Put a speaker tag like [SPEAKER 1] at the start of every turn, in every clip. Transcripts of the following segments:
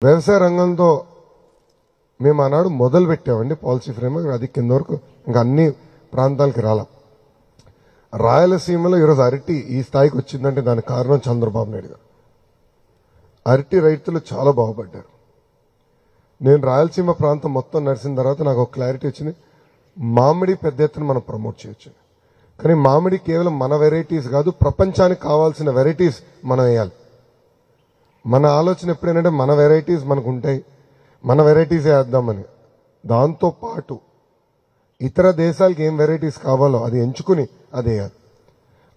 [SPEAKER 1] వ్యవసాయ రంగంతో మేము ఆనాడు మొదలు పెట్టామండి పాలసీ ఫ్రేమ్వర్క్. అది కింద వరకు ఇంకా అన్ని ప్రాంతాలకి రాల. రాయలసీమలో ఈరోజు అరటి ఈ స్థాయికి వచ్చిందంటే దానికి కారణం చంద్రబాబు నాయుడు గారు. అరటి రైతులు చాలా బాగుపడ్డారు. నేను రాయలసీమ ప్రాంతం మొత్తం నడిచిన తర్వాత నాకు ఒక క్లారిటీ వచ్చింది. మామిడి పెద్ద ఎత్తున మనం ప్రమోట్ చేయొచ్చు, కానీ మామిడి కేవలం మన వెరైటీస్ కాదు, ప్రపంచానికి కావాల్సిన వెరైటీస్ మనం వేయాలి. మన ఆలోచన ఎప్పుడేంటంటే మన వెరైటీస్ మనకు ఉంటాయి, మన వెరైటీసే వేద్దామని. దాంతో పాటు ఇతర దేశాలకు ఏం వెరైటీస్ కావాలో అది ఎంచుకుని అది వేయాలి.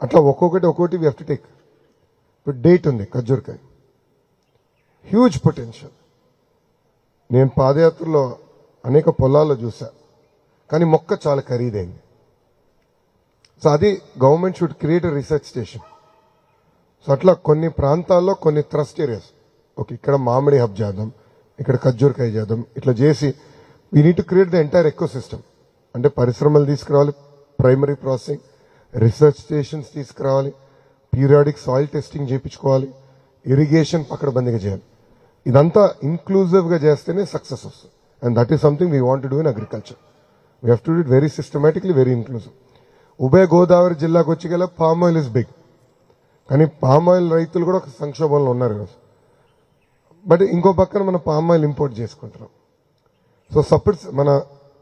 [SPEAKER 1] అట్లా ఒక్కొక్కటి వి హావ్ టు టేక్. ఇప్పుడు డేట్ ఉంది, ఖర్జూరకాయ హ్యూజ్ పొటెన్షియల్. నేను పాదయాత్రలో అనేక పొలాల్లో చూసా, కానీ మొక్క చాలా ఖరీదైంది. సో అది government should create a research station. So అట్లా కొన్ని ప్రాంతాల్లో కొన్ని ట్రస్ట్ ఏరియాస్, ఓకే ఇక్కడ మామిడి హబ్ చేద్దాం, ఇక్కడ ఖర్జూరకాయ చేద్దాం, ఇట్లా చేసి we need to create the entire eco system. అంటే పరిశ్రమలు తీసుకురావాలి, ప్రైమరీ ప్రాసెసింగ్, రీసెర్చ్ స్టేషన్స్ తీసుకురావాలి, పీరియాడిక్ సాయిల్ టెస్టింగ్ చేయించుకోవాలి, ఇరిగేషన్ పకడ్బందీగా చేయాలి. ఇదంతా ఇంక్లూజివ్గా చేస్తేనే సక్సెస్ వస్తుంది. And that is something we want to do in agriculture. We have to do it very systematically, very inclusive. ఉభయ గోదావరి జిల్లాకు వచ్చి గల పామ్ ఆయిల్ ఇస్ బిగ్, కానీ పామ్ ఆయిల్ రైతులు కూడా ఒక సంక్షోభంలో ఉన్నారు ఈరోజు. బట్ ఇంకో పక్కన మనం పామ్ ఆయిల్ ఇంపోర్ట్ చేసుకుంటున్నాం. సో సపరేట్ మన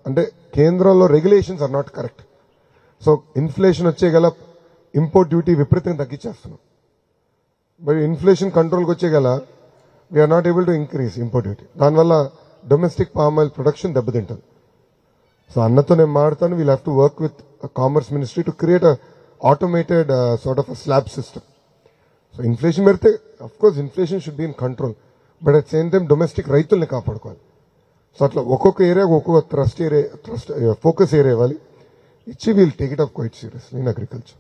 [SPEAKER 1] అంటే కేంద్రంలో regulations are not correct. So inflation వచ్చే గల ఇంపోర్ట్ డ్యూటీ విపరీతంగా తగ్గించేస్తున్నాం. బట్ ఇన్ఫ్లేషన్ కంట్రోల్కి వచ్చే గల we're not able to increase import duty. దానివల్ల డొమెస్టిక్ పామ్ ఆయిల్ ప్రొడక్షన్ దెబ్బతింటుంది. సో అన్నతో నేను మాట్లాడతాను, we'll have to work with commerce ministry to create a automated sort of a slab system. So inflation పెడితే of course inflation should be in control, but at same time domestic రైతుల్ని కాపాడుకోవాలి. So అట్లా ఒక్కొక్క area ఒక్కొక్క trust focus area ఇవ్వాలి. ఇచ్చి we'll take it up quite seriously in agriculture.